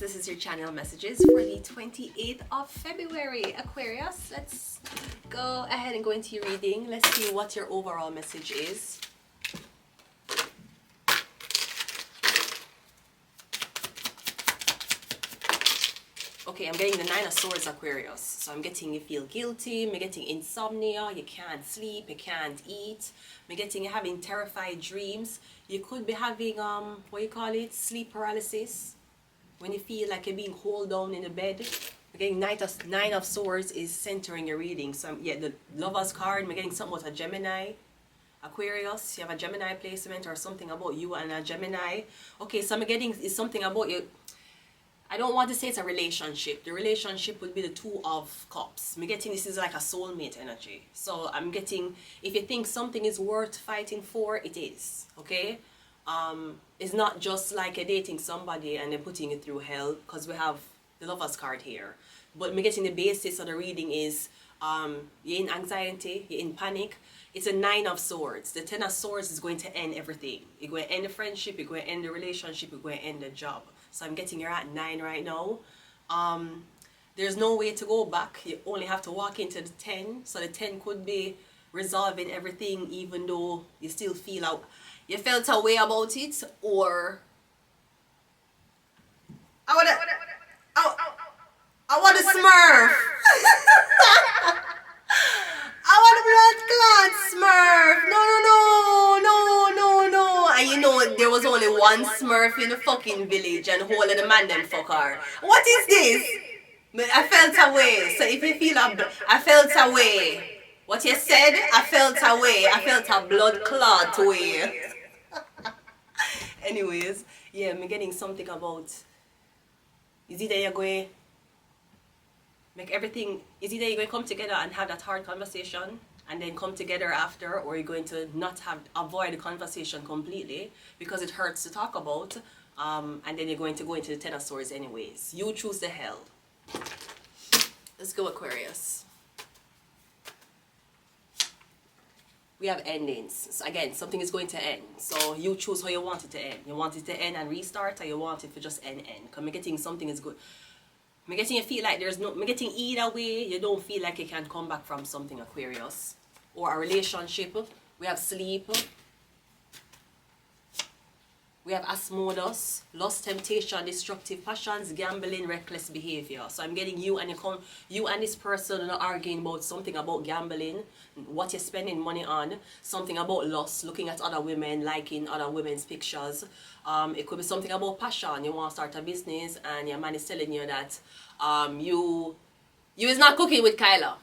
This is your channel messages for the 28th of February. Aquarius, let's go ahead and go into your reading. Let's see what your overall message is. Okay, I'm getting the Nine of Swords, Aquarius. So I'm getting you feel guilty, I'm getting insomnia, you can't sleep, you can't eat. I'm getting you having terrified dreams. You could be having, what you call it, sleep paralysis. When you feel like you're being held down in the bed. I'm getting Nine of Swords is centering your reading. So yeah, the Lover's card, I'm getting something about a Gemini. Aquarius, you have a Gemini placement or something about you and a Gemini. Okay, so I'm getting is something about you. I don't want to say it's a relationship. The relationship would be the Two of Cups. I'm getting this is like a soulmate energy. So I'm getting, if you think something is worth fighting for, it is. Okay? It's not just like you're dating somebody and they're putting you through hell, because we have the Lover's card here. But I'm getting the basis of the reading is you're in anxiety, you're in panic. It's a Nine of Swords. The Ten of Swords is going to end everything. You're going to end the friendship, you're going to end the relationship, you're going to end the job. So I'm getting you're at 9 right now. There's no way to go back. You only have to walk into the 10. So the 10 could be resolving everything, even though you still feel out. You felt a way about it, or I want a Smurf. I want a blood clot Smurf. No. And you know there was only one Smurf in the fucking village, and whole of the man them fuck her. What is this? I felt away. So if you feel I felt away. What you said, I felt away. I felt a blood clot way. Anyways, yeah, I'm getting something about, is it that you're going make everything, is it that you're going to come together and have that hard conversation and then come together after, or you're going to not avoid the conversation completely because it hurts to talk about, and then you're going to go into the Ten of Swords anyways. You choose the hell. Let's go, Aquarius. We have endings. So again, something is going to end. So you choose how you want it to end. You want it to end and restart, or you want it to just end. Because I'm getting something is good. I'm getting you feel like there's no, I'm getting either way, you don't feel like you can come back from something, Aquarius. Or a relationship. We have sleep. We have Asmodeus, lust, temptation, destructive passions, gambling, reckless behavior. So I'm getting you and this person are arguing about something about gambling, what you're spending money on, something about lust, looking at other women, liking other women's pictures. It could be something about passion. You want to start a business and your man is telling you that you is not cooking with Kyla.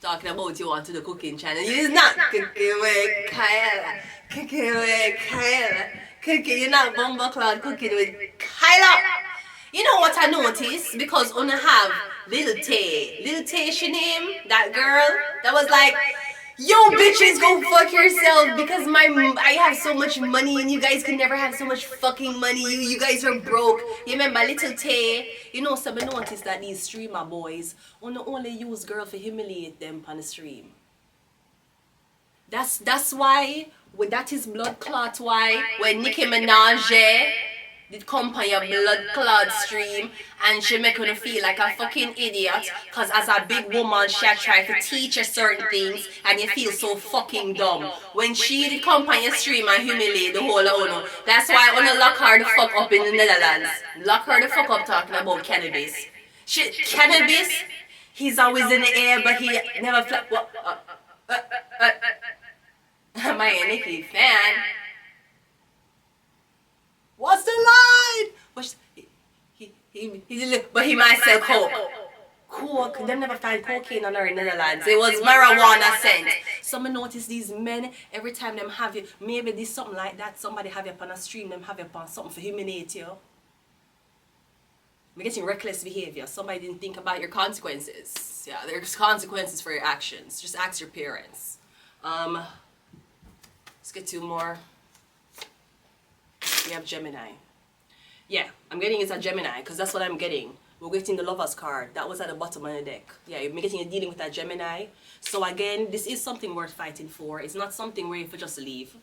Talking about you want to the cooking channel. You is not cooking with Kyla. Cooking with Kyla. You're not bumbleclad cooking with Kyla. You know what I noticed? Because when I have Little Tay, she name, that girl, that was like, yo bitches, go fuck yourself, because I have so much money and you guys can never have so much fucking money. You guys are broke. You remember Little Tay? You know, so I noticed that these streamer boys only use girl for humiliate them on the stream. That's why, that is blood clot why when Nicki Minaj did come on your blood clot stream and she make you feel like a fucking idiot, because as a big woman she try to teach you certain things and you feel so fucking dumb. When she did come on your stream and humiliate the whole owner, that's why I wanna lock her the fuck up in the Netherlands. Lock her the fuck up talking about cannabis. Cannabis, he's always in the air but he never Am I a Nicki fan? What's the line? But he might sell coke. Coke. They never find cocaine on her in the Netherlands. It was marijuana scent. Some notice these men, every time them have you, maybe this something like that, somebody have you up on a stream, them have you up on something for humiliate you. You're getting reckless behavior. Somebody didn't think about your consequences. Yeah, there's consequences for your actions. Just ask your parents. Let's get two more. We have Gemini. Yeah, I'm getting it's a Gemini because that's what I'm getting. We're getting the Lover's card. That was at the bottom of the deck. Yeah, you're getting a dealing with a Gemini. So again, this is something worth fighting for. It's not something where you just leave.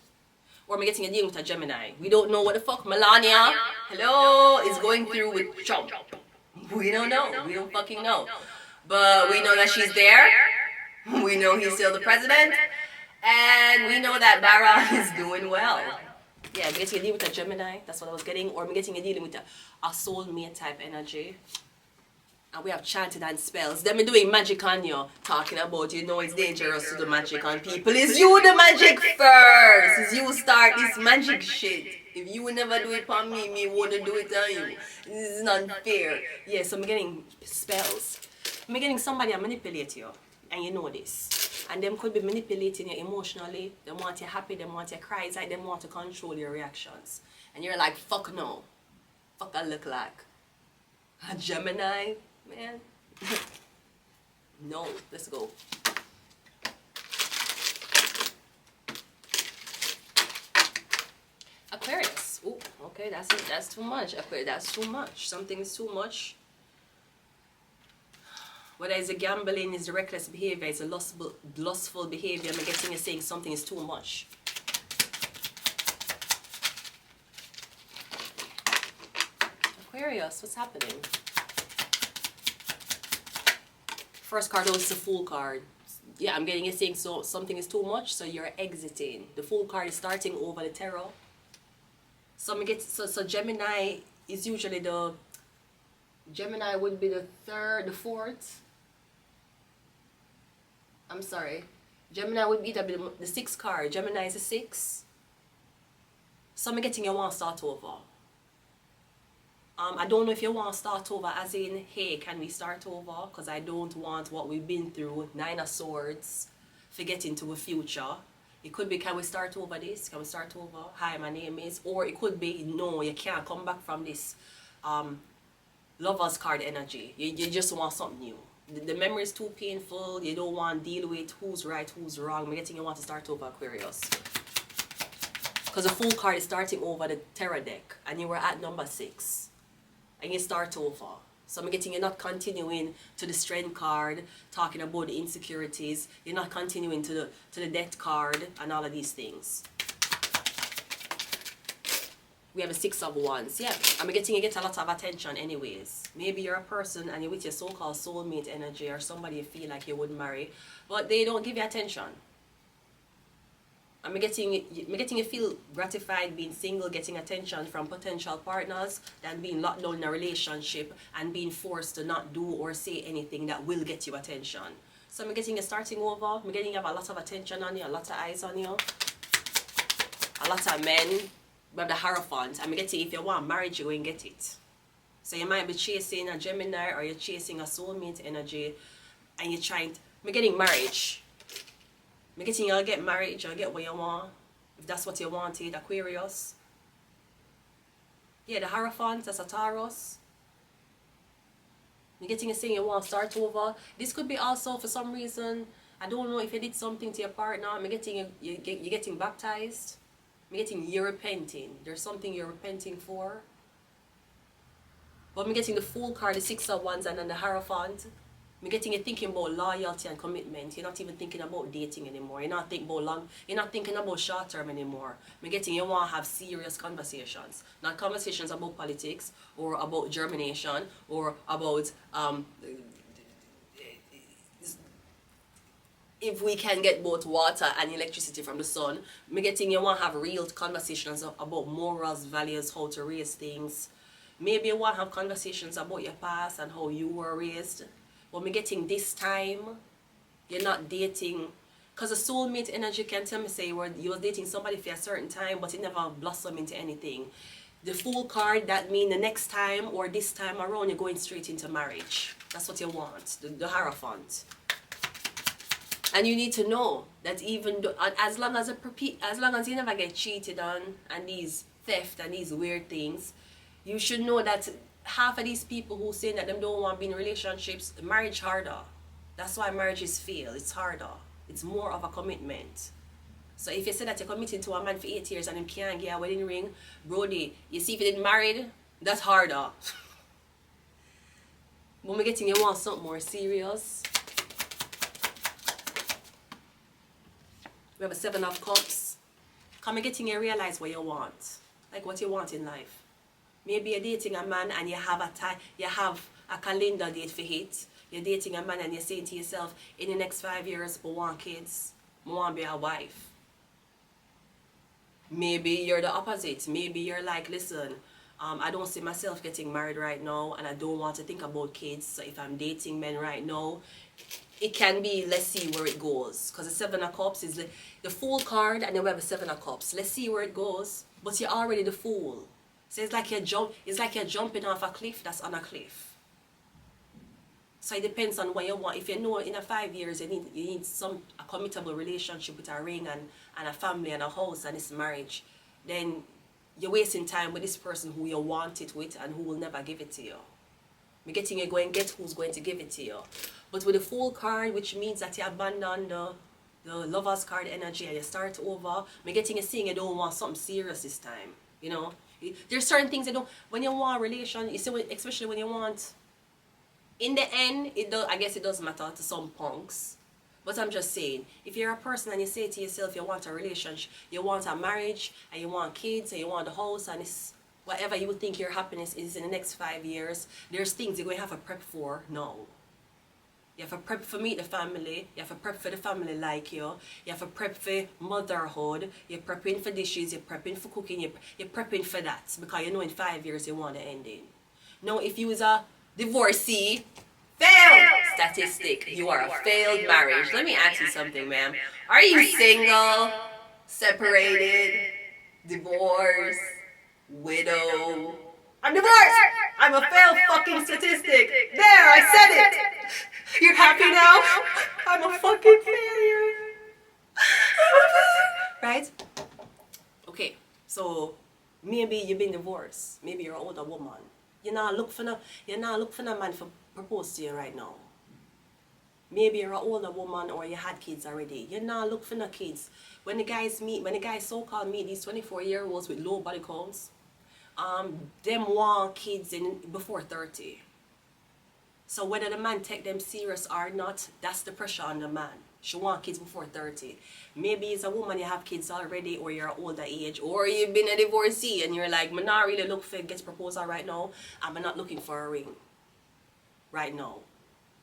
Or I'm getting a deal with a Gemini. We don't know what the fuck Melania, hello, is going through with Trump. We don't know. We don't fucking know. But we know that she's there. We know he's still the president. And we know that Barra is doing well. Yeah, I'm getting a deal with a Gemini. That's what I was getting. Or I'm getting a deal with a soulmate type energy. And we have chanted and spells. Them doing magic on you. Talking about, you know, it's dangerous to do magic on people. It's you the magic first. It's you start this magic shit. If you will never do it on me, me wouldn't do it on you. This is not fair. Yeah, so I'm getting spells. I'm getting somebody to manipulate you. And you know this. And them could be manipulating you emotionally. They want you happy, they want you cry. It's like they want to control your reactions. And you're like, fuck no. Fuck I look like. A Gemini? Man. No, let's go. Aquarius. Ooh, okay, that's it. That's too much. Aquarius, that's too much. Something is too much. Whether it's a gambling, it's a reckless behavior, it's a lustful behavior. I'm getting you saying something is too much. Aquarius, what's happening? First card was the Fool card. Yeah, I'm getting you saying so something is too much, so you're exiting. The Fool card is starting over the Tarot. So Gemini is usually the Gemini would be the third, the fourth. I'm sorry. Gemini would be the sixth card. Gemini is a 6. So I'm getting you want to start over. I don't know if you want to start over as in, hey, can we start over? Because I don't want what we've been through, 9 of Swords, forget into a future. It could be, can we start over this? Can we start over? Hi, my name is. Or it could be, no, you can't come back from this Lover's card energy. You just want something new. The memory is too painful. You don't want to deal with who's right, who's wrong. I'm getting you want to start over, Aquarius. Because the Fool card is starting over the Tarot deck. And you were at number 6. And you start over. So I'm getting you're not continuing to the Strength card, talking about the insecurities. You're not continuing to the Death card and all of these things. We have a 6 of Wands. Yeah, I'm getting you get a lot of attention anyways. Maybe you're a person and you're with your so-called soulmate energy or somebody you feel like you would marry, but they don't give you attention. I'm getting you feel gratified being single, getting attention from potential partners than being locked down in a relationship and being forced to not do or say anything that will get you attention. So I'm getting you starting over. I'm getting you have a lot of attention on you, a lot of eyes on you. A lot of men. We have the Hierophant. I'm getting if you want marriage, you go and get it. So you might be chasing a Gemini or you're chasing a soulmate energy and you're trying to, I'm getting marriage. I'm getting you'll get marriage, you'll get what you want. If that's what you wanted, Aquarius. Yeah, the Hierophant, that's a Taurus. I'm getting you saying you want to start over. This could be also for some reason, I don't know if you did something to your partner. I'm getting you're getting baptized. I'm getting you're repenting. There's something you're repenting for. But I'm getting the Fool card, the 6 of Wands, and then the Hierophant. I'm getting you thinking about loyalty and commitment. You're not even thinking about dating anymore. You're not thinking about short term anymore. I'm getting you want to have serious conversations. Not conversations about politics or about germination or about if we can get both water and electricity from the sun. I'm getting you want to have real conversations about morals, values, how to raise things. Maybe you want to have conversations about your past and how you were raised. But I'm getting this time, you're not dating. Because the soulmate energy can tell me, say, you were dating somebody for a certain time, but it never blossomed into anything. The Fool card, that means the next time or this time around, you're going straight into marriage. That's what you want, the Hierophant. And you need to know that even though, as long as you never get cheated on and these theft and these weird things, you should know that half of these people who say that they don't want to be in relationships, marriage harder. That's why marriages fail. It's harder. It's more of a commitment. So if you say that you're committed to a man for 8 years and him can't get a wedding ring, Brody, you see if you didn't married, that's harder. When we're getting you want something more serious. We have a 7 of Cups. Come getting you realize what you want. Like what you want in life. Maybe you're dating a man and you have a calendar date for it. You're dating a man and you're saying to yourself, in the next 5 years, I want kids. I want to be a wife. Maybe you're the opposite. Maybe you're like, listen, I don't see myself getting married right now and I don't want to think about kids. So if I'm dating men right now, it can be, let's see where it goes. Because the Seven of Cups is the Fool card and then we have the Seven of Cups. Let's see where it goes. But you're already the Fool. So it's like you're jumping off a cliff that's on a cliff. So it depends on what you want. If you know in 5 years you need a committable relationship with a ring and a family and a house and this marriage, then you're wasting time with this person who you want it with and who will never give it to you. You're getting you go and get who's going to give it to you. But with the Fool card, which means that you abandon the Lover's card energy and you start over, you're getting you saying you don't want something serious this time. You know, there's certain things you don't. When you want a relation, you see, especially when you want. In the end, I guess it does matter to some punks. But I'm just saying, if you're a person and you say to yourself you want a relationship, you want a marriage, and you want kids, and you want a house, and it's whatever you would think your happiness is in the next 5 years, there's things you're going to have to prep for now. You have to prep for meet the family, you have to prep for the family like you have to prep for motherhood, you're prepping for dishes, you're prepping for cooking, you're prepping for that, because you know in 5 years you want to end in. Now, if you was a divorcee, failed statistic, you are a failed marriage. Let me ask you something, ma'am. Are you single, separated, divorced, widow? I'm divorced. I'm a failed fucking statistic. There, I said it. You're happy now? I'm a fucking failure. Right? Okay, so maybe you've been divorced. Maybe you're an older woman. You're not looking for a man to propose to you right now. Maybe you're an older woman or you had kids already. You're not looking for no kids. When the guys so-called meet these 24-year-olds with low body counts, them want kids before 30. So whether the man take them serious or not, that's the pressure on the man. She want kids before 30. Maybe it's a woman, you have kids already, or you're older age, or you've been a divorcee and you're like, I'm not really looking for get proposal right now. I'm not looking for a ring right now.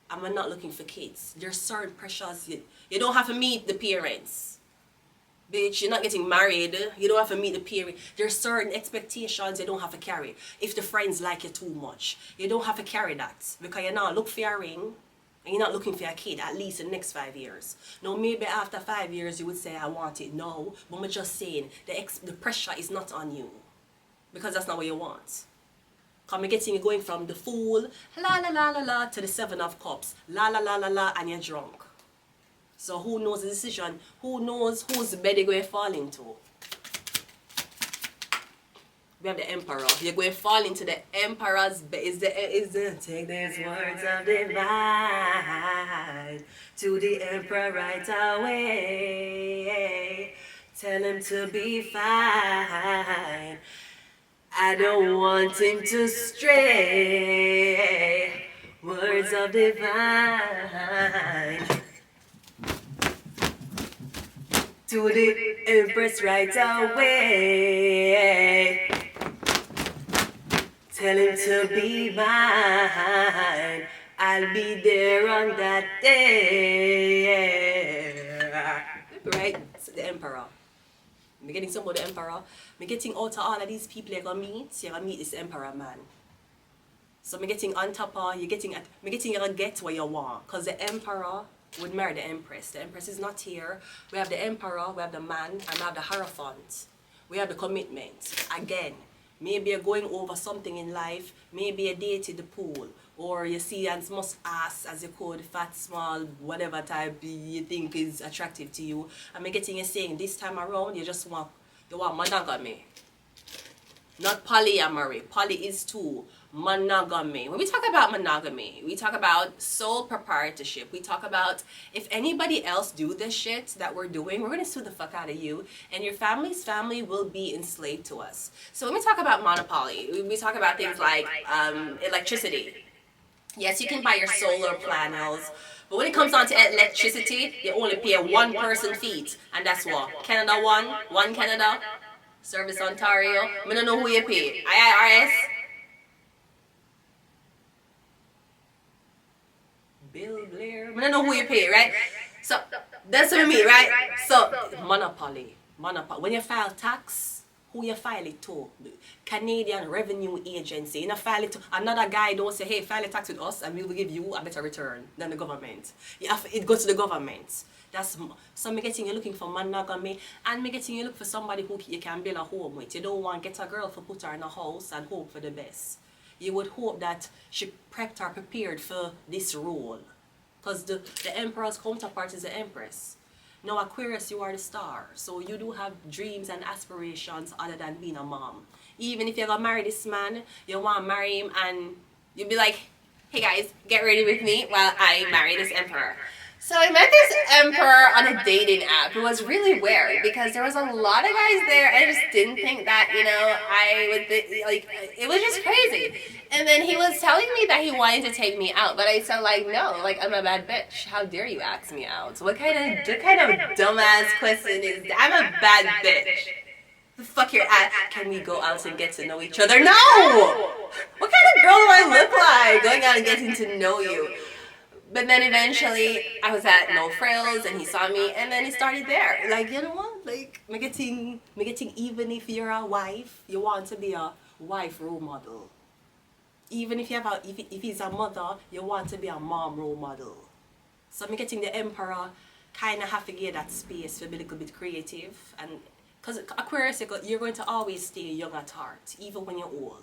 I'm not looking for kids. There's certain pressures. You don't have to meet the parents. Bitch, you're not getting married. You don't have to meet the parents. There's certain expectations you don't have to carry. If the friends like you too much, you don't have to carry that. Because you're not looking for a ring. And you're not looking for a kid, at least in the next 5 years. Now, maybe after 5 years, you would say, I want it. No, but I'm just saying, the pressure is not on you. Because that's not what you want. Because I'm getting you going from the Fool, la la la la la, to the Seven of Cups, la la la la la, and you're drunk. So who knows the decision? Who knows whose bed you're going to fall into? We have the Emperor. You're going to fall into the Emperor's bed. Is the take these words of divine to the Emperor right away. Tell him to be fine. I don't want him to stray. Words of divine to the Empress right away. Tell him to be mine. I'll be there on that day. Right? So the Emperor. I'm getting some of the Emperor. I'm getting out of all of these people you're going to meet. You're going to meet this Emperor man. So I'm getting on top of, you're going to get what you want. Because the Emperor would marry the Empress. The Empress is not here. We have the Emperor, we have the man, and we have the Hierophant. We have the commitment. Again, maybe you're going over something in life. Maybe you dated the pool. Or you see as much ass as you could, fat, small, whatever type you think is attractive to you. I'm getting you saying this time around you want monogamy. Not polyamory. Poly is two. Monogamy. When we talk about monogamy, we talk about sole proprietorship. We talk about if anybody else do this shit that we're doing, we're going to sue the fuck out of you, and your family's family will be enslaved to us. So when we talk about monopoly, we talk about things like electricity. Yes, you can buy your solar panels, but when it comes down to electricity, you only pay one person fee, and that's what Canada one Canada, Service Ontario. I don't know who you pay. IRS, Bill Blair. I don't know who you pay, right? So that's what I mean, right? So monopoly. When you file tax, who you file it to? Canadian Revenue Agency. You know, file it to another guy. Don't say, hey, file a tax with us, and we will give you a better return than the government. It goes to the government. That's so me getting you looking for monogamy, and me getting you look for somebody who you can build a home with. You don't want to get a girl for put her in a house and hope for the best. You would hope that she prepped or prepared for this role, because the emperor's counterpart is the empress. Now, Aquarius, you are the star, so you do have dreams and aspirations other than being a mom. Even if you're gonna marry this man, you want to marry him and you'll be like, hey guys, get ready with me while I marry this emperor. So I met this emperor on a dating app. It was really weird because there was a lot of guys there. I just didn't think that, I would be, like, it was just crazy. And then he was telling me that he wanted to take me out, but I said, like, no, like, I'm a bad bitch. How dare you ask me out? What kind of dumbass question is that? I'm a bad bitch. The fuck your ass. Can we go out and get to know each other? No! What kind of girl do I look like? Going out and getting to know you. But then eventually, I was at No Frills, and he saw me, and then he started there. Like, you know what? Like, me getting even if you're a wife, you want to be a wife role model. Even if if he's a mother, you want to be a mom role model. So me getting the emperor kind of have to get that space to be a little bit creative, and because Aquarius, you're going to always stay young at heart, even when you're old.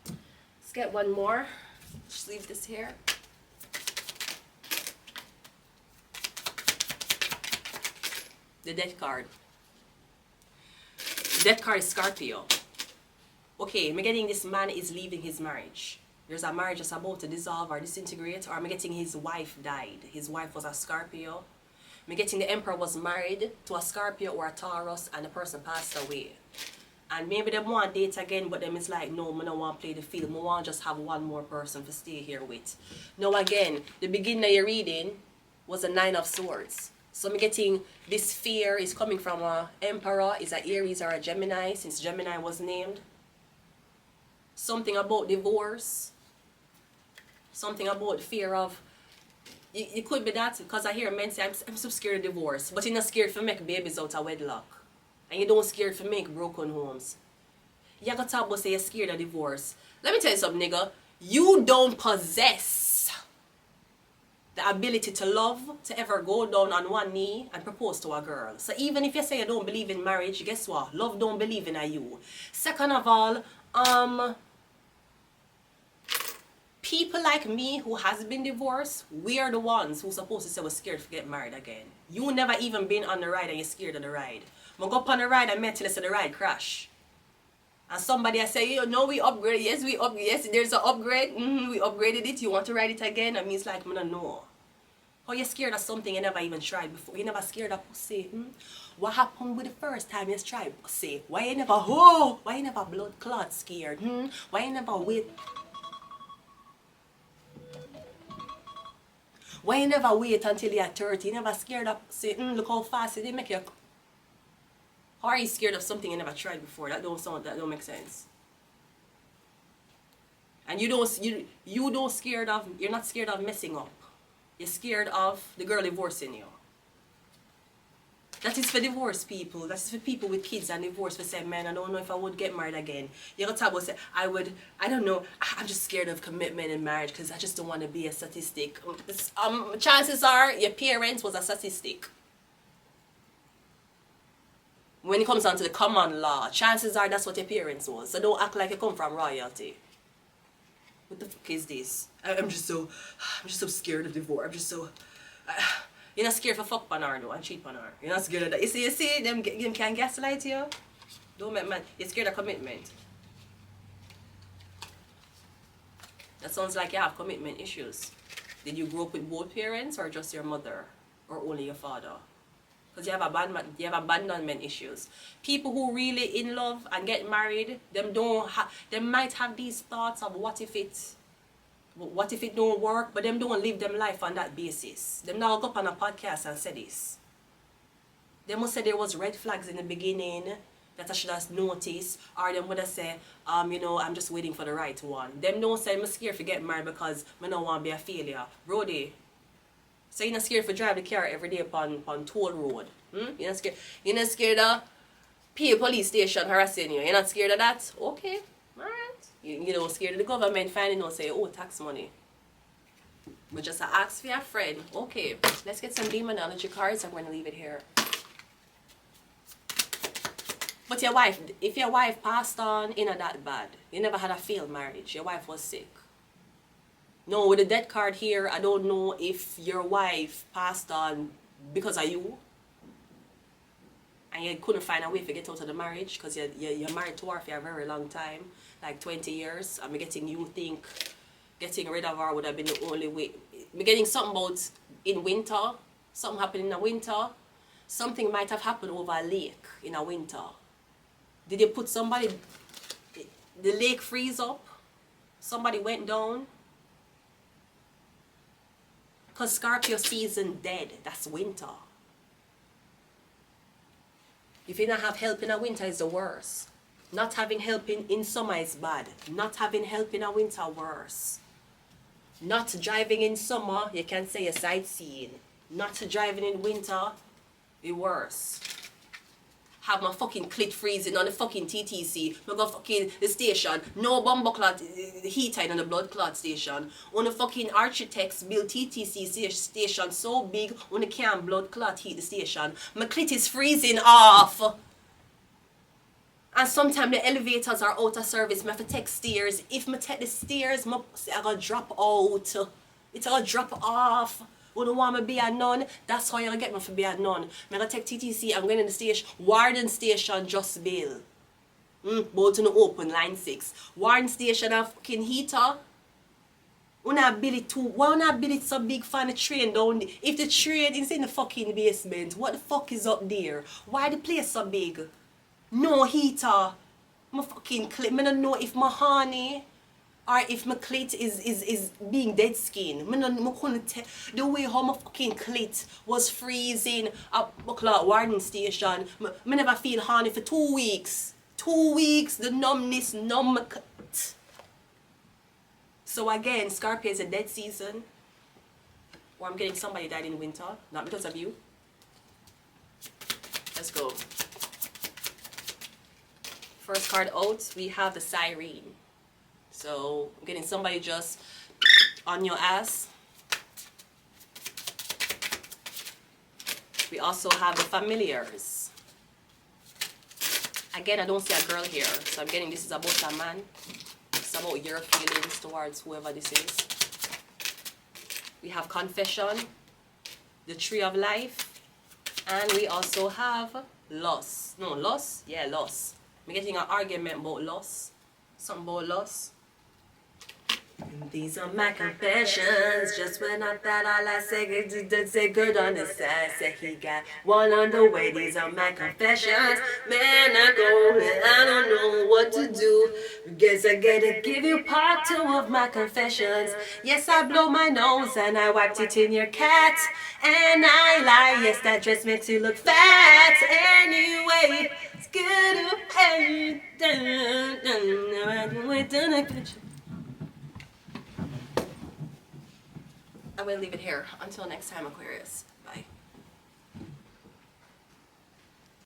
Let's get one more. Just leave this here. The death card. The death card is Scorpio. Okay, I'm getting this man is leaving his marriage. There's a marriage that's about to dissolve or disintegrate, or I'm getting his wife died. His wife was a Scorpio. I'm getting the emperor was married to a Scorpio or a Taurus, and the person passed away. And maybe they want date again, but them is like, no, I don't want to play the field. I want to just have one more person to stay here with. Now again, the beginning of your reading was a 9 of Swords. So I'm getting this fear is coming from a emperor, is a Aries or a Gemini, since Gemini was named. Something about divorce. Something about fear of, it could be that, because I hear men say, I'm so scared of divorce. But you're not scared to make babies out of wedlock. And you don't scared to make broken homes. You got to talk about say you're scared of divorce. Let me tell you something, nigga. You don't possess the ability to love, to ever go down on one knee and propose to a girl. So even if you say you don't believe in marriage, guess what? Love don't believe in you. Second of all, people like me who has been divorced, we are the ones who supposed to say we're scared to get married again. You never even been on the ride and you're scared of the ride. I go up on the ride and met till the ride crash. And somebody I say, no, we upgraded. Yes, we upgraded. Yes, there's an upgrade. We upgraded it. You want to ride it again? I mean, it's like, I don't know. How you scared of something you never even tried before? You never scared of pussy? What happened with the first time you tried pussy? Why you never, why you never blood clot scared? Why you never wait? Why you never wait until you're 30? You never scared of pussy? Look how fast it make you. How are you scared of something you never tried before? That don't make sense. And you're not scared of messing up. You're scared of the girl divorcing you. That is for divorced people. That is for people with kids and divorce for say, man, I don't know if I would get married again. You got to talk about say, I don't know, I'm just scared of commitment in marriage because I just don't want to be a statistic. Chances are your parents was a statistic. When it comes down to the common law, chances are that's what your parents was. So don't act like you come from royalty. What the fuck is this? I'm just so scared of divorce. I'm just so... you're not scared for fuck on her though and cheat on her. You're not scared of that. You see, them can gaslight you. Don't make man. You're scared of commitment. That sounds like you have commitment issues. Did you grow up with both parents or just your mother? Or only your father? Because you have abandonment issues. People who really in love and get married, they might have these thoughts of what if it What if it don't work? But them don't live them life on that basis. Them now go up on a podcast and say this. They must say there was red flags in the beginning that I should have noticed, or them would have said, you know, I'm just waiting for the right one. Them don't say I'm scared to get married because I don't want to be a failure. Brody, so you're not scared to drive the car every day upon toll road. You're not scared of police station harassing you. You're not scared of that? Okay, alright. You know, scared of the government finding out say, oh, tax money. But just ask for your friend. Okay, let's get some demonology cards. I'm going to leave it here. But your wife, if your wife passed on, you know that bad. You never had a failed marriage. Your wife was sick. No, with the death card here, I don't know if your wife passed on because of you. And you couldn't find a way to get out of the marriage because you're married to her for a very long time. Like 20 years. I'm getting you think getting rid of her would have been the only way. I'm getting something about in winter. Something happened in the winter. Something might have happened over a lake in a winter. Did you put somebody, the lake freeze up? Somebody went down? Because Scorpio season dead, that's winter. If you don't have help in a winter is the worst. Not having help in summer is bad. Not having help in a winter worse. Not driving in summer, you can say you're sightseeing. Not driving in winter, it's worse. Have my fucking clit freezing on the fucking TTC. I go fucking the station. No bomber clot heater in the blood clot station. On the fucking architects build TTC station so big on the can't blood clot heat the station. My clit is freezing off. And sometimes the elevators are out of service. I have to take stairs. If I take the stairs, I gotta drop out. It's gonna drop off. Who don't want me to be a nun, that's how you're going to get me to be a nun. I'm going to take TTC, I'm going in the station, Warden Station, just bail. Both in the open, line 6. Warden Station, a fucking heater. Why not build it so big for the train down there? If the train is in the fucking basement, what the fuck is up there? Why the place so big? No heater. My fucking clip, I don't know if my honey or if my clit is being dead skin. I couldn't tell the way how my fucking clit was freezing at Warden Station. I never feel horny for 2 weeks. 2 weeks, the numbness numb my clit. So again, Scorpio is a dead season. Or I'm getting somebody died in winter, not because of you. Let's go. First card out, we have the Siren. So, I'm getting somebody just on your ass. We also have the Familiars. Again, I don't see a girl here. So, I'm getting this is about a man. It's about your feelings towards whoever this is. We have Confession, the Tree of Life, and we also have Loss. No, Loss? Yeah, Loss. I'm getting an argument about loss. Something about loss. These are my confessions. Just when I thought all I said good on the side. Said he got one on the way. These are my confessions. Man, I go and I don't know what to do. Guess I gotta give you part 2 of my confessions. Yes, I blow my nose and I wiped it in your cat. And I lie. Yes, that dress makes you look fat. Anyway, it's good to have you done. I will leave it here. Until next time, Aquarius. Bye.